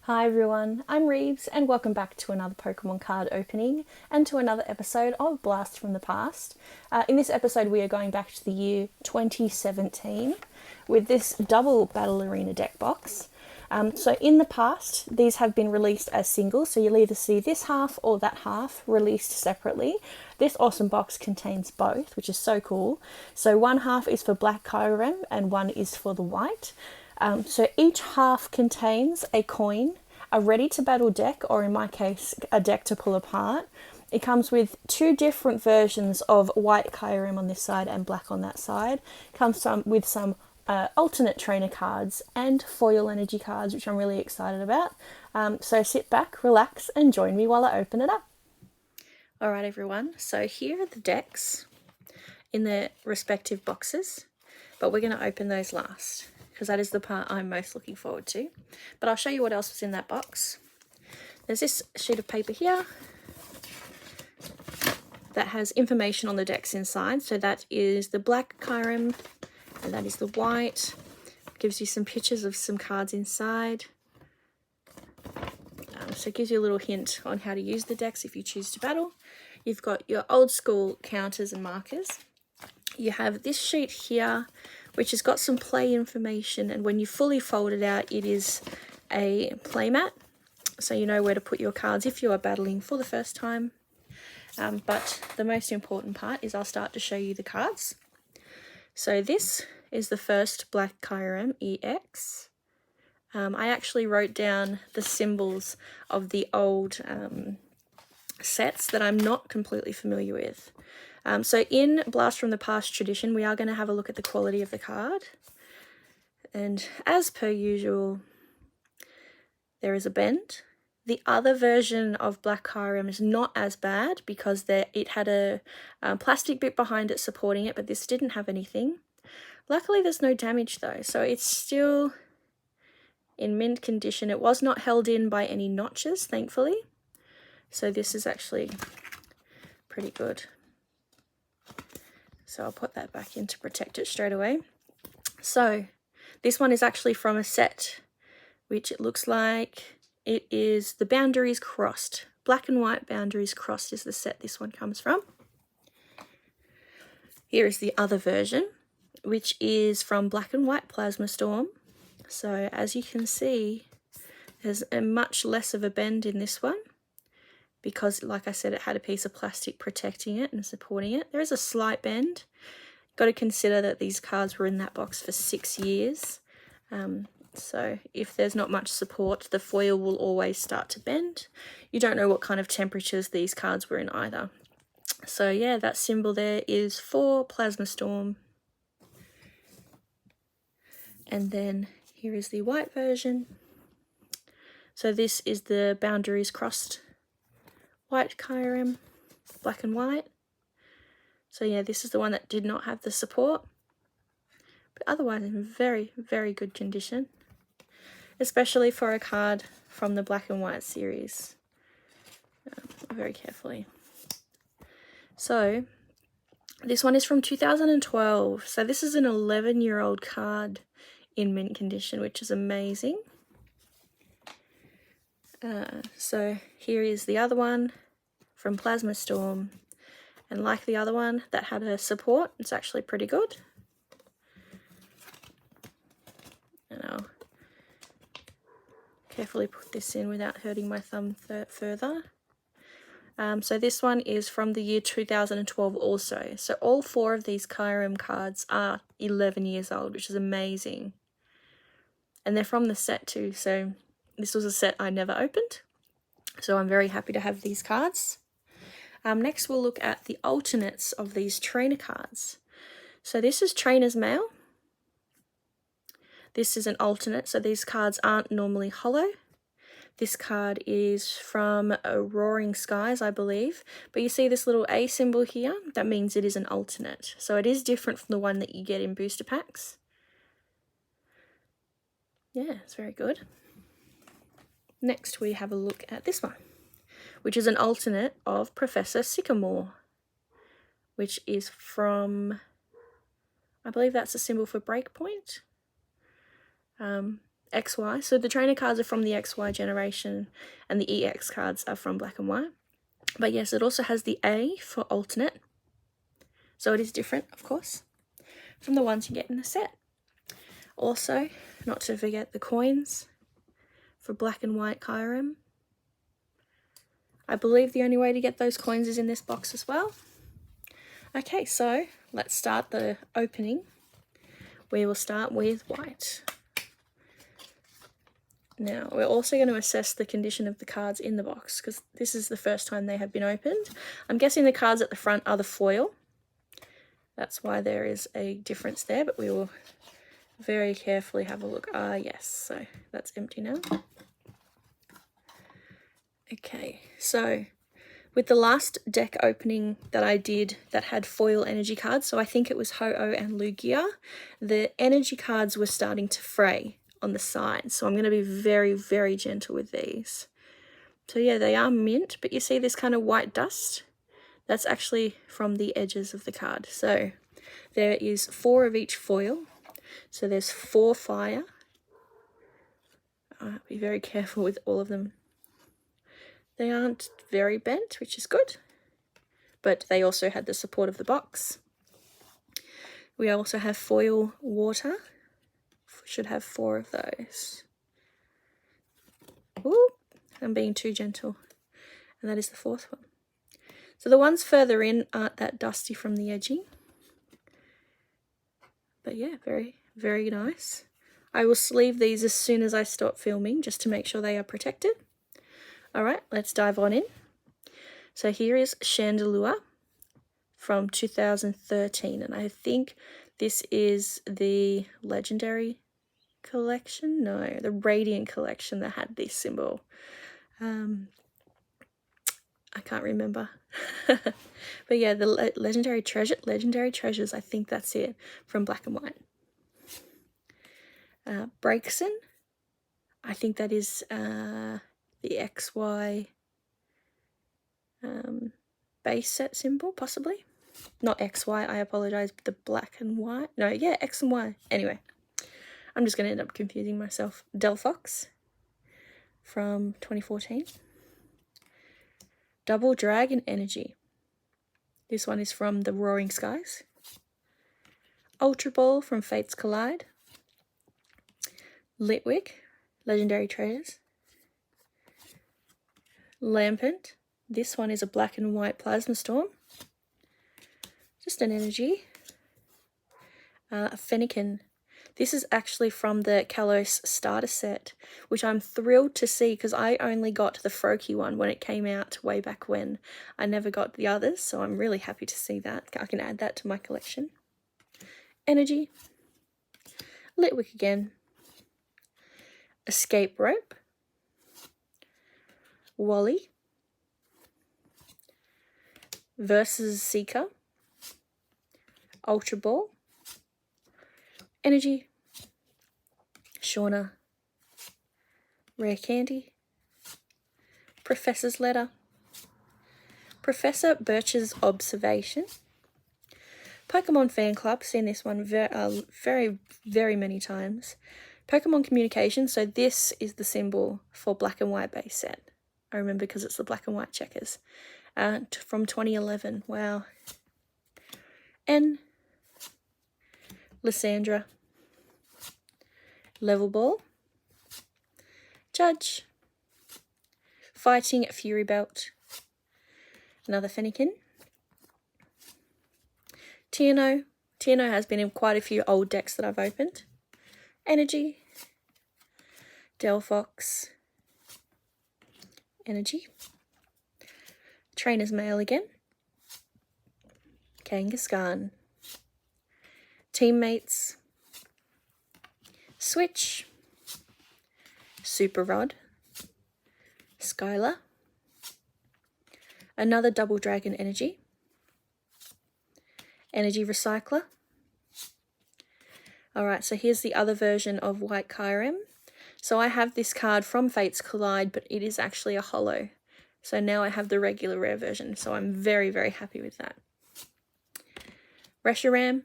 Hi everyone, I'm Reeves and welcome back to another Pokemon card opening and to another episode of Blast from the Past. In this episode we are going back to the year 2017 with this double Battle Arena deck box. So in the past these have been released as singles, so you'll either see this half or that half released separately. This awesome box contains both, which is so cool. So one half is for black Kyurem and one is for the white. So each half contains a coin, a ready-to-battle deck, or in my case, a deck to pull apart. It comes with two different versions of white Kyurem on this side and black on that side. It comes with some alternate trainer cards and foil energy cards, which I'm really excited about. So sit back, relax, and join me while I open it up. Alright everyone, so here are the decks in their respective boxes, but we're going to open those last, because that is the part I'm most looking forward to. But I'll show you what else was in that box. There's this sheet of paper here that has information on the decks inside. So that is the black Kyurem and that is the white. It gives you some pictures of some cards inside. So it gives you a little hint on how to use the decks if you choose to battle. You've got your old school counters and markers. You have this sheet here, which has got some play information, and when you fully fold it out, it is a play mat, so you know where to put your cards if you are battling for the first time. But the most important part is I'll start to show you the cards. So this is the first black Kyurem EX. I actually wrote down the symbols of the old sets that I'm not completely familiar with. So in Blast from the Past tradition, we are going to have a look at the quality of the card. And as per usual, there is a bend. The other version of Black Kyurem is not as bad because it had a plastic bit behind it supporting it, but this didn't have anything. Luckily, there's no damage though, so it's still in mint condition. It was not held in by any notches, thankfully. So this is actually pretty good. So I'll put that back in to protect it straight away. So this one is actually from a set, which it looks like it is the Boundaries Crossed. Black and White Boundaries Crossed is the set this one comes from. Here is the other version, which is from Black and White Plasma Storm. So as you can see, there's a much less of a bend in this one, because like I said, it had a piece of plastic protecting it and supporting it. There is a slight bend. Got to consider that these cards were in that box for 6 years. So if there's not much support, the foil will always start to bend. You don't know what kind of temperatures these cards were in either. So yeah, that symbol there is for Plasma Storm. And then here is the white version. So this is the Boundaries Crossed white Kyurem, black and white. So yeah, this is the one that did not have the support, but otherwise in very, very good condition, especially for a card from the black and white series. Very carefully. So this one is from 2012. So this is an 11-year-old card in mint condition, which is amazing. So here is the other one from Plasma Storm, and like the other one that had a support, it's actually pretty good. And I'll carefully put this in without hurting my thumb further. So this one is from the year 2012 also. So all 4 of these Kyurem cards are 11 years old, which is amazing. And they're from the set too, so this was a set I never opened. So I'm very happy to have these cards. Next we'll look at the alternates of these trainer cards. So this is Trainer's Mail. This is an alternate, so these cards aren't normally hollow. This card is from Roaring Skies, I believe. But you see this little A symbol here? That means it is an alternate. So it is different from the one that you get in booster packs. Yeah, it's very good. Next we have a look at this one, which is an alternate of Professor Sycamore, which is from, I believe that's a symbol for Breakpoint. XY. So the trainer cards are from the XY generation and the EX cards are from Black and White. But yes, it also has the A for alternate. So it is different, of course, from the ones you get in the set. Also, not to forget the coins for Black and White Kyurem. I believe the only way to get those coins is in this box as well. Okay, so let's start the opening. We will start with white. Now, we're also going to assess the condition of the cards in the box because this is the first time they have been opened. I'm guessing the cards at the front are the foil. That's why there is a difference there, but we will very carefully have a look. Ah, yes, so that's empty now. Okay, so with the last deck opening that I did that had foil energy cards, so I think it was Ho-Oh and Lugia, the energy cards were starting to fray on the side. So I'm going to be very, very gentle with these. So yeah, they are mint, but you see this kind of white dust? That's actually from the edges of the card. So there is 4 of each foil. So there's 4 fire. Be very careful with all of them. They aren't very bent, which is good. But they also had the support of the box. We also have foil water. Should have 4 of those. Ooh, I'm being too gentle. And that is the 4th one. So the ones further in aren't that dusty from the edging. But yeah, very, very nice. I will sleeve these as soon as I stop filming just to make sure they are protected. Alright, let's dive on in. So here is Chandelure from 2013. And I think this is the Legendary collection? No, the Radiant collection that had this symbol. I can't remember. But yeah, the Legendary Treasures, I think that's it, from Black and White. Breakson, I think that is the XY base set symbol, possibly. Not XY, I apologize, but the Black and White. No, yeah, X and Y. Anyway, I'm just going to end up confusing myself. Delphox from 2014. Double Dragon Energy. This one is from the Roaring Skies. Ultra Ball from Fates Collide. Litwick, Legendary Treasures. Lampent. This one is a Black and White Plasma Storm. Just an energy. Fennekin. This is actually from the Kalos starter set, which I'm thrilled to see because I only got the Froakie one when it came out way back when. I never got the others, so I'm really happy to see that. I can add that to my collection. Energy. Litwick again. Escape Rope. Wally. Versus Seeker. Ultra Ball. Energy. Shauna. Rare Candy. Professor's Letter. Professor Birch's Observation. Pokemon Fan Club, seen this one very, very many times. Pokemon Communication, so this is the symbol for Black and White base set. I remember because it's the Black and White checkers. From 2011, wow. N. Lysandra. Level Ball. Judge. Fighting Fury Belt. Another Fennekin. Tierno. Tierno has been in quite a few old decks that I've opened. Energy. Delphox. Energy. Trainer's Mail again. Kangaskhan. Teammates. Switch. Super Rod. Skylar. Another Double Dragon Energy. Energy Recycler. Alright, so here's the other version of White Kyurem. So I have this card from Fates Collide, but it is actually a holo. So now I have the regular rare version, so I'm very, very happy with that. Reshiram.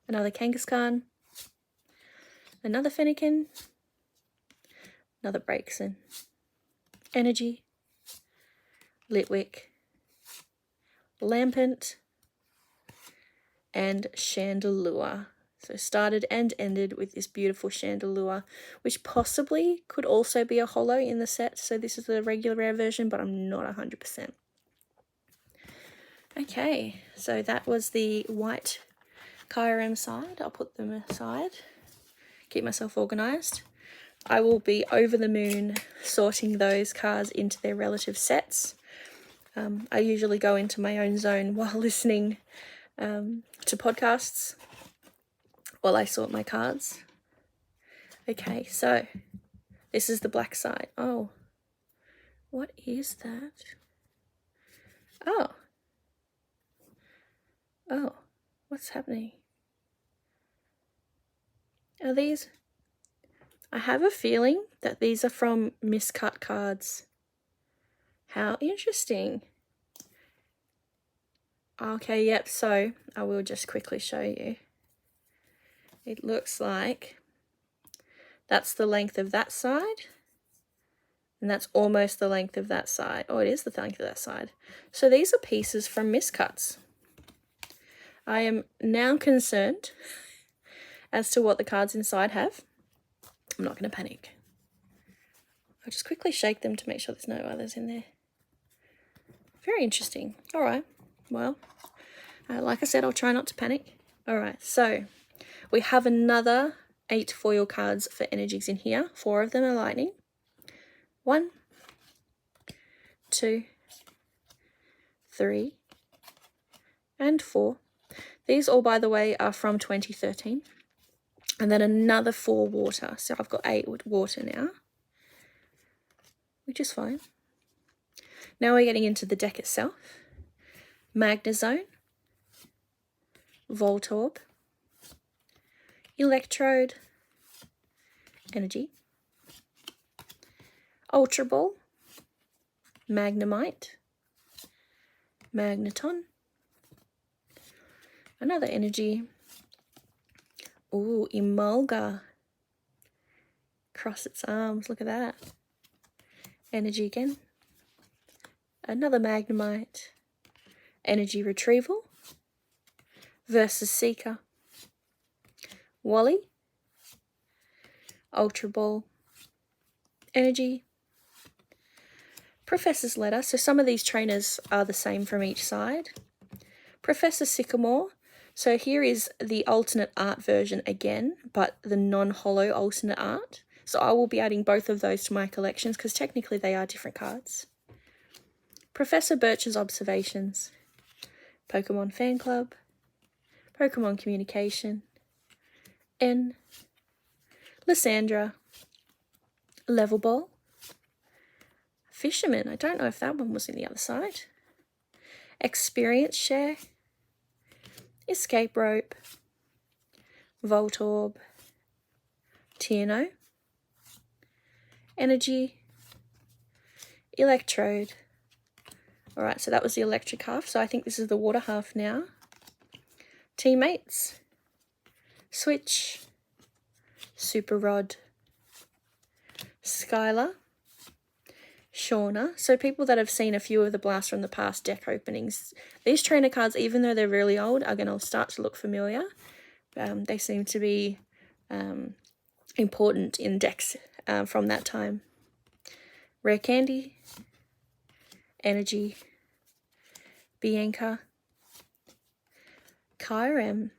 Another Kangaskhan. another Fennekin, another Braixen, Energy, Litwick, Lampent, and Chandelure. So started and ended with this beautiful Chandelure, which possibly could also be a holo in the set. So this is the regular rare version, but I'm not 100%. Okay, so that was the white Kyurem side. I'll put them aside, keep myself organised. I will be over the moon sorting those cards into their relative sets. I usually go into my own zone while listening to podcasts while I sort my cards. Okay, so this is the black side. Oh, what is that? Oh, what's happening? Are these... I have a feeling that these are from miscut cards. How interesting. Okay, yep, so I will just quickly show you. It looks like that's the length of that side, and that's almost the length of that side. Oh, it is the length of that side. So these are pieces from miscuts. I am now concerned as to what the cards inside have. I'm not going to panic. I'll just quickly shake them to make sure there's no others in there. Very interesting. All right. Well, like I said, I'll try not to panic. All right. So we have another 8 foil cards for energies in here. 4 of them are lightning. 1, 2, 3, and 4. These all, by the way, are from 2013. And then another 4 water. So I've got 8 water now, which is fine. Now we're getting into the deck itself. Magnezone, Voltorb, Electrode, Energy, Ultra Ball, Magnemite, Magneton, another Energy. Ooh, Emolga. Cross its arms, look at that. Energy again. Another Magnemite. Energy Retrieval. Versus Seeker. Wally. Ultra Ball. Energy. Professor's Letter. So some of these trainers are the same from each side. Professor Sycamore. So here is the alternate art version again, but the non-holo alternate art. So I will be adding both of those to my collections because technically they are different cards. Professor Birch's Observations, Pokemon Fan Club, Pokemon Communication, N, Lysandra, Level Ball, Fisherman. I don't know if that one was in the other side. Experience Share, Escape Rope, Voltorb, Tierno, Energy, Electrode. Alright, so that was the electric half, so I think this is the water half now. Teammates, Switch, Super Rod, Skylar, Shauna. So people that have seen a few of the Blast from the Past deck openings, these trainer cards, even though they're really old, are going to start to look familiar. They seem to be important in decks from that time. Rare Candy, Energy, Bianca, Kyurem.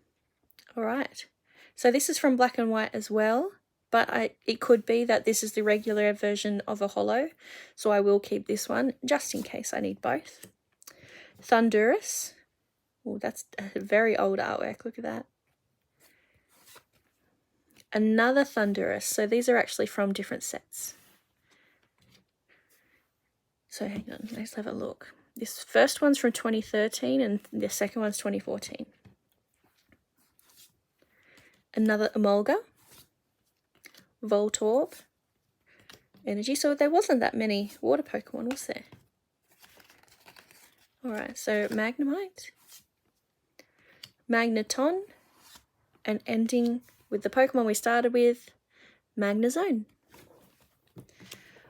Alright, so this is from Black and White as well. But it could be that this is the regular version of a holo, so I will keep this one just in case I need both. Thundurus. Oh, that's a very old artwork. Look at that. Another Thundurus. So these are actually from different sets. So hang on, let's have a look. This first one's from 2013 and the second one's 2014. Another Emolga. Voltorb, Energy. So there wasn't that many water Pokemon, was there? Alright, so Magnemite, Magneton, and ending with the Pokemon we started with, Magnezone.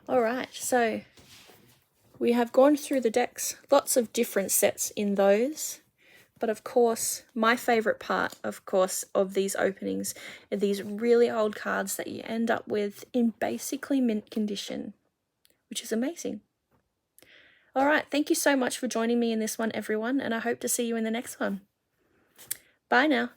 Alright, so we have gone through the decks, lots of different sets in those, but of course, my favourite part, of course, of these openings are these really old cards that you end up with in basically mint condition, which is amazing. Alright, thank you so much for joining me in this one, everyone, and I hope to see you in the next one. Bye now.